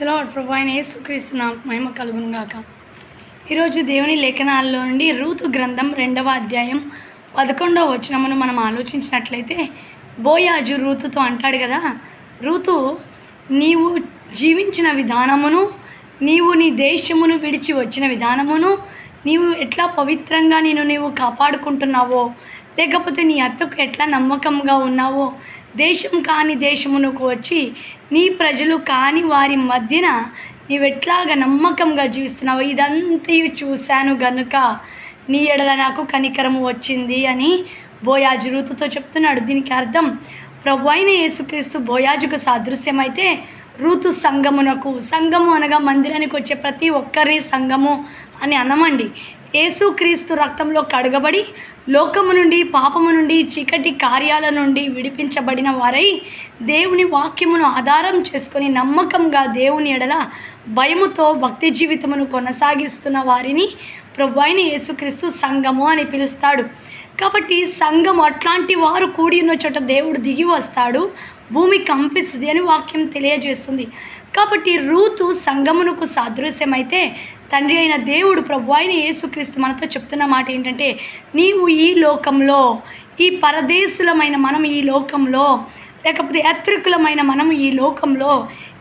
Lord. ప్రభు అయిన యేసుక్రీస్తు నామమున మహిమ కలుగును గాక. ఈరోజు దేవుని లేఖనాల్లో నుండి రూతు గ్రంథం 2వ అధ్యాయం 11వ వచనమును మనం ఆలోచించినట్లయితే, బోయాజు రూతుతో అంటాడు కదా, రూతు నీవు జీవించిన విధానమును, నీవు నీ దేశమును విడిచి వచ్చిన విధానమును, నీవు ఎట్లా పవిత్రంగా నీవు కాపాడుకుంటున్నావో, లేకపోతే నీ అత్తకు ఎట్లా నమ్మకంగా ఉన్నావో, దేశం కాని దేశమునకు వచ్చి నీ ప్రజలు కాని వారి మధ్యన నీవెట్లాగా నమ్మకంగా జీవిస్తున్నావో ఇదంతయు చూశాను గనుక నీ ఎడల నాకు కనికరము వచ్చింది అని బోయాజు రూతుతో చెప్తున్నాడు. దీనికి అర్థం, ప్రభు అయిన యేసుక్రీస్తు బోయాజుకు సాదృశ్యమైతే రూతు సంఘము అనగా మందిరానికి వచ్చే ప్రతి ఒక్కరి సంఘము అని అనమండి. యేసుక్రీస్తు రక్తంలో కడగబడి లోకము నుండి, పాపము నుండి, చీకటి కార్యాల నుండి విడిపించబడిన వారై దేవుని వాక్యమును ఆధారం చేసుకొని నమ్మకంగా దేవుని ఎడల భయముతో భక్తి జీవితమును కొనసాగిస్తున్న వారిని ప్రభు అయిన యేసుక్రీస్తు సంఘము అని పిలుస్తాడు. కాబట్టి సంఘం అట్లాంటి వారు కూడి ఉన్న చోట దేవుడు దిగి వస్తాడు, భూమి కంపిస్తుంది అని వాక్యం తెలియజేస్తుంది. కాబట్టి రూతు సంఘమునకు సాదృశ్యమైతే తండ్రి అయిన దేవుడు ప్రభు అయిన యేసుక్రీస్తు మనతో చెప్తున్న మాట ఏంటంటే, నీవు ఈ లోకంలో, ఈ పరదేశులమైన మనం ఈ లోకంలో, లేకపోతే యాత్రికులమైన మనం ఈ లోకంలో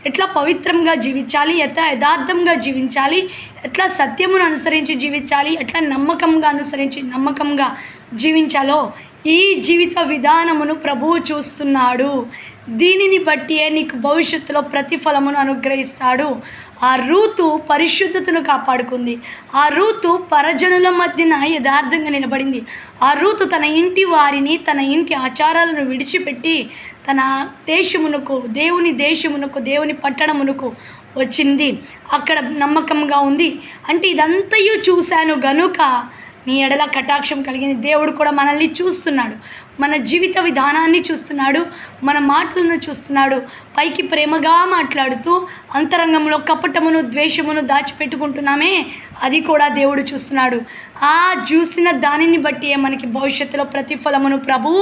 ఎట్లా పవిత్రంగా జీవించాలి, ఎట్లా యథార్థంగా జీవించాలి, ఎట్లా సత్యమును అనుసరించి జీవించాలి, ఎట్లా నమ్మకంగా జీవించాలో ఈ జీవిత విధానమును ప్రభువు చూస్తున్నాడు. దీనిని బట్టియే నీకు భవిష్యత్తులో ప్రతిఫలమును అనుగ్రహిస్తాడు. ఆ రూతు పరిశుద్ధతను కాపాడుకుంది. ఆ రూతు పరజనుల మధ్యన యథార్థంగా నిలబడింది. ఆ రూతు తన ఇంటి వారిని, తన ఇంటి ఆచారాలను విడిచిపెట్టి తన దేశమునకు, దేవుని పట్టణమునకు వచ్చింది. అక్కడ నమ్మకంగా ఉంది. అంటే ఇదంతయు చూశాను గనుక నీ ఎడల కటాక్షం కలిగింది. దేవుడు కూడా మనల్ని చూస్తున్నాడు, మన జీవిత విధానాన్ని చూస్తున్నాడు, మన మాటలను చూస్తున్నాడు. పైకి ప్రేమగా మాట్లాడుతూ అంతరంగంలో కపటమును, ద్వేషమును దాచిపెట్టుకుంటున్నామే, అది కూడా దేవుడు చూస్తున్నాడు. ఆ చూసిన దానిని బట్టి మనకి భవిష్యత్తులో ప్రతిఫలమును ప్రభువు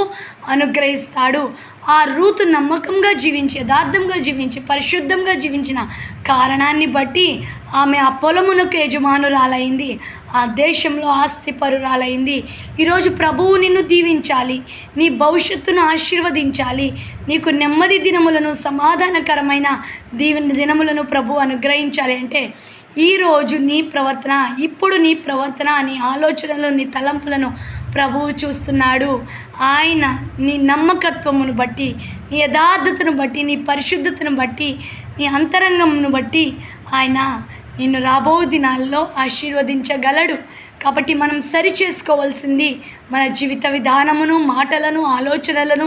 అనుగ్రహిస్తాడు. ఆ రూతు నమ్మకంగా జీవించి, యథార్థంగా జీవించి, పరిశుద్ధంగా జీవించిన కారణాన్ని బట్టి ఆమె ఆ పొలమునకు యజమానురాలైంది, ఆ దేశంలో ఆస్తిపరురాలైంది. ఈరోజు ప్రభువు నిన్ను దీవించాలి, నీ భవిష్యత్తును ఆశీర్వదించాలి, నీకు నెమ్మది దినములను, సమాధానకరమైన దినములను ప్రభు అనుగ్రహించాలి అంటే ఈరోజు నీ ప్రవర్తన, ఇప్పుడు నీ ప్రవర్తన, నీ ఆలోచనలు, నీ తలంపులను ప్రభువు చూస్తున్నాడు. ఆయన నీ నమ్మకత్వమును బట్టి, నీ యథార్థతను బట్టి, నీ పరిశుద్ధతను బట్టి, నీ అంతరంగమును బట్టి ఆయన నిన్ను రాబో దినాల్లో ఆశీర్వదించగలడు. కాబట్టి మనం సరి చేసుకోవాల్సింది మన జీవిత విధానమును, మాటలను, ఆలోచనలను,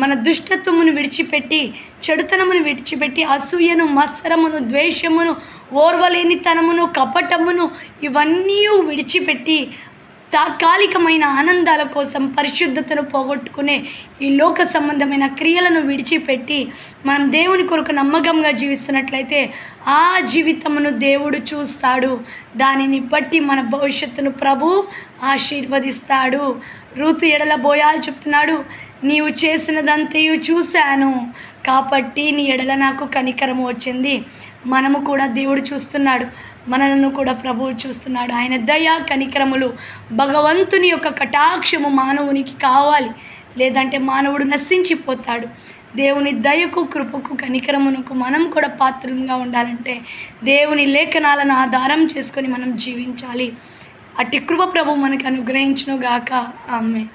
మన దుష్టత్వమును విడిచిపెట్టి, చెడుతనమును విడిచిపెట్టి, అసూయను, మత్సరమును, ద్వేషమును, ఓర్వలేనితనమును, కపటమును ఇవన్నీ విడిచిపెట్టి తాత్కాలికమైన ఆనందాల కోసం పరిశుద్ధతను పోగొట్టుకునే ఈ లోక సంబంధమైన క్రియలను విడిచిపెట్టి మనం దేవుని కొరకు నమ్మకంగా జీవిస్తున్నట్లయితే ఆ జీవితమును దేవుడు చూస్తాడు. దానిని బట్టి మన భవిష్యత్తును ప్రభు ఆశీర్వదిస్తాడు. రూతు ఎడల బోయాజు చెప్తున్నాడు, నీవు చేసినదంతయు చూశాను కాబట్టి నీ ఎడల నాకు కనికరము వచ్చింది. మనము కూడా దేవుడు చూస్తున్నాడు, మనలను కూడా ప్రభువు చూస్తున్నాడు. ఆయన దయ, కనికరములు, భగవంతుని యొక్క కటాక్షము మానవునికి కావాలి, లేదంటే మానవుడు నశించిపోతాడు. దేవుని దయకు, కృపకు, కనికరమునకు మనం కూడా పాత్రలుగా ఉండాలంటే దేవుని లేఖనాలను ఆధారం చేసుకొని మనం జీవించాలి. అట్టి కృప ప్రభు మనకు అనుగ్రహించును గాక. ఆమేన్.